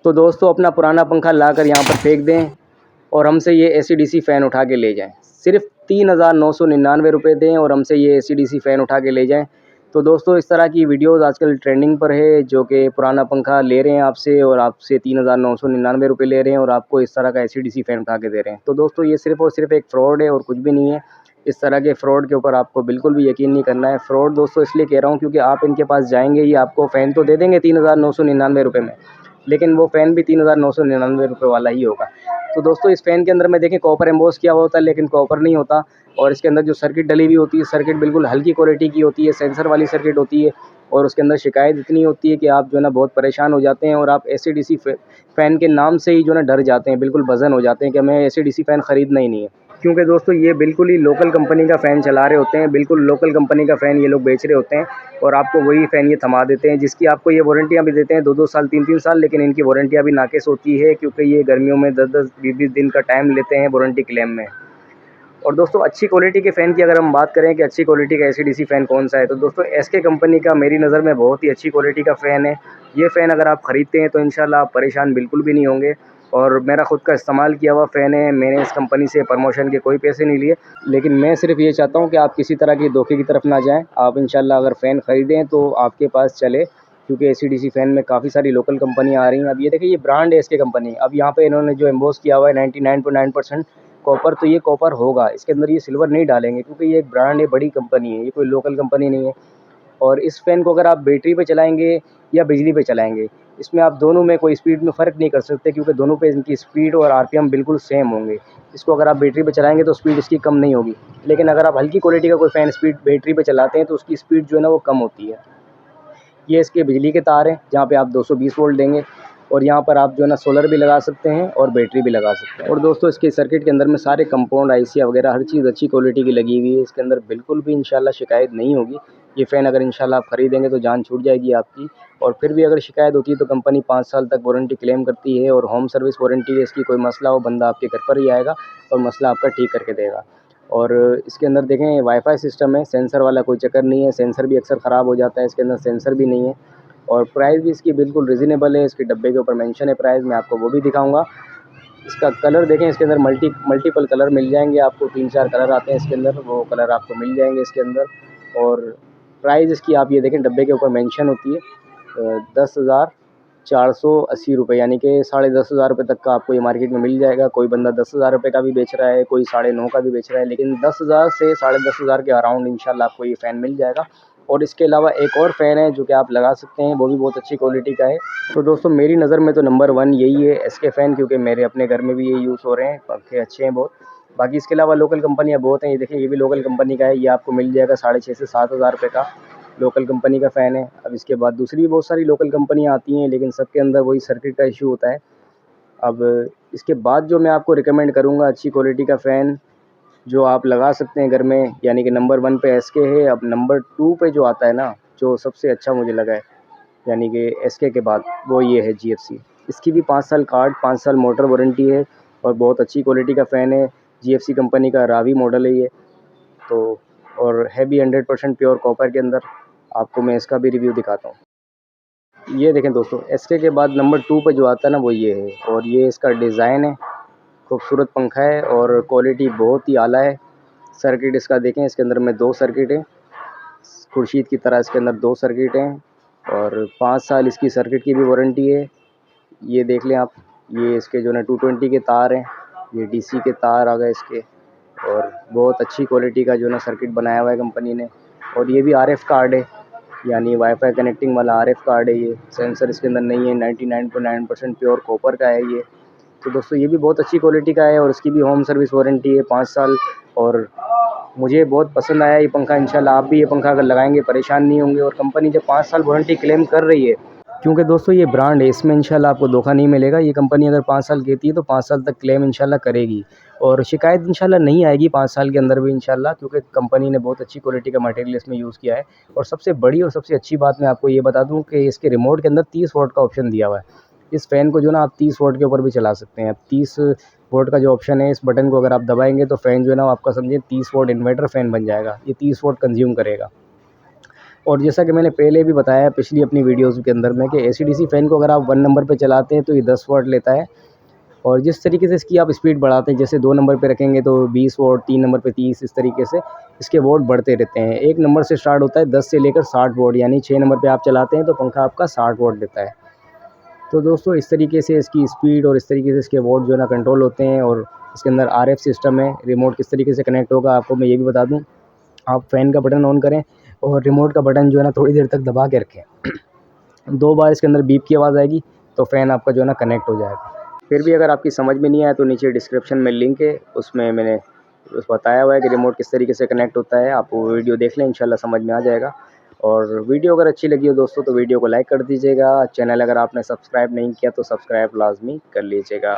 तो दोस्तों अपना पुराना पंखा लाकर यहाँ पर फेंक दें और हमसे ये AC/DC फ़ैन उठा के ले जाएं। सिर्फ 3,999 रुपये दें और हमसे ये AC/DC फ़ैन उठा के ले जाएं। तो दोस्तों इस तरह की वीडियोस आजकल ट्रेंडिंग पर है, जो कि पुराना पंखा ले रहे हैं आपसे और आपसे 3,999 रुपये ले रहे हैं और आपको इस तरह का AC/DC फ़ैन उठा के दे रहे हैं। तो दोस्तों ये सिर्फ़ और सिर्फ एक फ्रॉड है और कुछ भी नहीं है। इस तरह के फ्रॉड के ऊपर आपको बिल्कुल भी यकीन नहीं करना है। फ्रॉड दोस्तों इसलिए कह रहा हूँ क्योंकि आप इनके पास जाएँगे, ये आपको फ़ैन तो दे देंगे 3,999 रुपये में, लेकिन वो फ़ैन भी 3,999 रुपये वाला ही होगा। तो दोस्तों इस फ़ैन के अंदर में देखें कॉपर एम्बोस किया हुआ होता है, लेकिन कॉपर नहीं होता और इसके अंदर जो सर्किट डली हुई होती है, सर्किट बिल्कुल हल्की क्वालिटी की होती है, सेंसर वाली सर्किट होती है और उसके अंदर शिकायत इतनी होती है कि आप जो है ना बहुत परेशान हो जाते हैं और आप AC/DC फ़ैन के नाम से ही जो है ना डर जाते हैं, बिल्कुल बज़न हो जाते हैं कि हमें AC/DC फ़ैन ख़रीदना ही नहीं है। क्योंकि दोस्तों ये बिल्कुल ही लोकल कंपनी का फ़ैन चला रहे होते हैं, बिल्कुल लोकल कंपनी का फ़ैन ये लोग बेच रहे होते हैं और आपको वही फ़ैन ये थमा देते हैं, जिसकी आपको ये वारंटियाँ भी देते हैं 2-2 साल 3-3 साल, लेकिन इनकी वारंटियाँ भी नाक़िस होती है क्योंकि ये गर्मियों में 10-10 20-20 दिन का टाइम लेते हैं वारंटी क्लेम में। और दोस्तों अच्छी क्वालिटी के फ़ैन की अगर हम बात करें कि अच्छी क्वालिटी का AC/DC फ़ैन कौन सा है, तो दोस्तों SK कंपनी का मेरी नज़र में बहुत ही अच्छी क्वालिटी का फ़ैन है। ये फ़ैन अगर आप ख़रीदते हैं तो इंशाल्लाह आप परेशान बिल्कुल भी नहीं होंगे और मेरा ख़ुद का इस्तेमाल किया हुआ फ़ैन है। मैंने इस कंपनी से प्रमोशन के कोई पैसे नहीं लिए, लेकिन मैं सिर्फ़ ये चाहता हूँ कि आप किसी तरह की धोखे की तरफ ना जाएँ। आप इंशाल्लाह अगर फ़ैन ख़रीदें तो आपके पास चले, क्योंकि AC/DC फ़ैन में काफ़ी सारी लोकल कंपनियाँ आ रही हैं। अब ये देखिए ये ब्रांड है SK कंपनी, अब यहाँ पे इन्होंने जो एम्बोस किया हुआ है 99.9% कॉपर, तो ये कॉपर होगा, इसके अंदर ये सिल्वर नहीं डालेंगे क्योंकि ये एक ब्रांड है, बड़ी कंपनी है, ये कोई लोकल कंपनी नहीं है। और इस फ़ैन को अगर आप बैटरी पे चलाएँगे या बिजली पे चलाएँगे, इसमें आप दोनों में कोई स्पीड में फ़र्क नहीं कर सकते क्योंकि दोनों पे इनकी स्पीड और RPM बिल्कुल सेम होंगे। इसको अगर आप बैटरी पे चलाएँगे तो स्पीड इसकी कम नहीं होगी, लेकिन अगर आप हल्की क्वालिटी का कोई फ़ैन स्पीड बैटरी पे चलाते हैं तो उसकी स्पीड जो है ना वो कम होती है। ये इसके बिजली के तार हैं, जहाँ पे आप 220 वोल्ट देंगे और यहाँ पर आप जो है ना सोलर भी लगा सकते हैं और बैटरी भी लगा सकते हैं। और दोस्तों इसके सर्किट के अंदर में सारे कंपाउंड IC वगैरह हर चीज़ अच्छी क्वालिटी की लगी हुई है, इसके अंदर बिल्कुल भी इंशाल्लाह शिकायत नहीं होगी। ये फ़ैन अगर इंशाल्लाह आप ख़रीदेंगे तो जान छूट जाएगी आपकी, और फिर भी अगर शिकायत होती है तो कंपनी 5 साल तक वारंटी क्लेम करती है और होम सर्विस वारंटी है इसकी। कोई मसला हो बंदा आपके घर पर ही आएगा और मसला आपका ठीक करके देगा। और इसके अंदर देखें वाईफ़ाई सिस्टम है, सेंसर वाला कोई चक्कर नहीं है, सेंसर भी अक्सर ख़राब हो जाता है, इसके अंदर सेंसर भी नहीं है। और प्राइस भी इसकी बिल्कुल रीज़नेबल है, इसके डब्बे के ऊपर मेंशन है प्राइस, मैं आपको वो भी दिखाऊंगा। इसका कलर देखें, इसके अंदर मल्टीपल कलर मिल जाएंगे आपको, 3-4 कलर आते हैं इसके अंदर, वो कलर आपको मिल जाएंगे इसके अंदर। और प्राइस इसकी आप ये देखें डब्बे के ऊपर मेंशन होती है 10,480 रुपये, यानी कि 10,500 रुपये तक का आपको ये मार्केट में मिल जाएगा। कोई बंदा 10,000 रुपये का भी बेच रहा है, कोई 9,500 का भी बेच रहा है, लेकिन 10,000 से 10,500 के अराउंड इंशाल्लाह आपको ये फ़ैन मिल जाएगा। और इसके अलावा एक और फ़ैन है जो कि आप लगा सकते हैं, वो भी बहुत अच्छी क्वालिटी का है। तो दोस्तों मेरी नज़र में तो नंबर 1 यही है SK फ़ैन, क्योंकि मेरे अपने घर में भी ये यूज़ हो रहे हैं, पंखे अच्छे हैं बहुत। बाकी इसके अलावा लोकल कंपनियाँ बहुत हैं, ये देखिए ये भी लोकल कंपनी का है, ये आपको मिल जाएगा 6,500 से 7,000 रुपये का लोकल कंपनी का फ़ैन है। अब इसके बाद दूसरी भी बहुत सारी लोकल कंपनियाँ आती हैं, लेकिन सबके अंदर वही सर्किट का इशू होता है। अब इसके बाद जो मैं आपको रिकमेंड करूँगा अच्छी क्वालिटी का फ़ैन जो आप लगा सकते हैं घर में, यानी कि नंबर 1 पे SK है। अब नंबर 2 पे जो आता है ना, जो सबसे अच्छा मुझे लगा है, यानी कि SK के बाद, वो ये है GFC। इसकी भी 5 साल कार्ड, 5 साल मोटर वारंटी है और बहुत अच्छी क्वालिटी का फ़ैन है। GFC कंपनी का रावी मॉडल है ये तो, और है भी 100% प्योर कॉपर के अंदर। आपको मैं इसका भी रिव्यू दिखाता हूँ। ये देखें दोस्तों, SK के बाद नंबर 2 पे जो आता है ना वो ये है, और ये इसका डिज़ाइन है, खूबसूरत पंखा है और क्वालिटी बहुत ही आला है। सर्किट इसका देखें, इसके अंदर में 2 सर्किट हैं, खुर्शीद की तरह इसके अंदर 2 सर्किट हैं और 5 साल इसकी सर्किट की भी वारंटी है। ये देख लें आप, ये इसके जो है 220 के तार हैं, ये DC के तार आ गए इसके, और बहुत अच्छी क्वालिटी का जो है ना सर्किट बनाया हुआ है कंपनी ने। और ये भी RF कार्ड है, यानी वाईफाई कनेक्टिंग वाला RF कार्ड है ये। सेंसर इसके अंदर नहीं है, 99.9% प्योर कॉपर का है ये। तो दोस्तों ये भी बहुत अच्छी क्वालिटी का है और इसकी भी होम सर्विस वारंटी है 5 साल। और मुझे बहुत पसंद आया ये पंखा, इंशाल्लाह आप भी ये पंखा अगर लगाएंगे परेशान नहीं होंगे। और कंपनी जब 5 साल वारंटी क्लेम कर रही है, क्योंकि दोस्तों ये ब्रांड है, इसमें इंशाल्लाह आपको धोखा नहीं मिलेगा। ये कंपनी अगर 5 साल कहती है तो 5 साल तक क्लेम इंशाल्लाह करेगी और शिकायत इंशाल्लाह नहीं आएगी 5 साल के अंदर भी इंशाल्लाह, क्योंकि कंपनी ने बहुत अच्छी क्वालिटी का मटेरियल इसमें यूज़ किया है। और सबसे बड़ी और सबसे अच्छी बात मैं आपको ये बता दूं कि इसके रिमोट के अंदर 30 वोल्ट का ऑप्शन दिया हुआ है। इस फ़ैन को जो ना आप 30 वोल्ट के ऊपर भी चला सकते हैं। अब 30 वोल्ट का जो ऑप्शन है, इस बटन को अगर आप दबाएंगे तो फ़ैन जो है ना आपका समझिए 30 वोल्ट इन्वर्टर फ़ैन बन जाएगा। ये 30 वोल्ट कंज्यूम करेगा। और जैसा कि मैंने पहले भी बताया पिछली अपनी वीडियोज़ के अंदर में कि AC/DC फ़ैन को अगर आप 1 नंबर पे चलाते हैं तो ये 10 वाट लेता है, और जिस तरीके से इसकी आप स्पीड बढ़ाते हैं, जैसे 2 नंबर पे रखेंगे तो 20 वाट, 3 नंबर पे 30, इस तरीके से इसके वोट बढ़ते रहते हैं। 1 नंबर से स्टार्ट होता है 10 से लेकर 60 वाट, यानी 6 नंबर पे आप चलाते हैं तो पंखा आपका 60 वाट देता है। तो दोस्तों इस तरीके से इसकी स्पीड और इस तरीके से इसके वोट जो है ना कंट्रोल होते हैं। और इसके अंदर RF सिस्टम है। रिमोट किस तरीके से कनेक्ट होगा आपको मैं ये भी बता दूँ। आप फ़ैन का बटन ऑन करें और रिमोट का बटन जो है ना थोड़ी देर तक दबा के रखें। 2 बार इसके अंदर बीप की आवाज़ आएगी तो फ़ैन आपका जो है ना कनेक्ट हो जाएगा। फिर भी अगर आपकी समझ में नहीं आया तो नीचे डिस्क्रिप्शन में लिंक है, उसमें मैंने बताया हुआ है कि रिमोट किस तरीके से कनेक्ट होता है। आप वो वीडियो देख लें, इंशाल्लाह समझ में आ जाएगा। और वीडियो अगर अच्छी लगी हो दोस्तों तो वीडियो को लाइक कर दीजिएगा। चैनल अगर आपने सब्सक्राइब नहीं किया तो सब्सक्राइब लाज़मी कर लीजिएगा।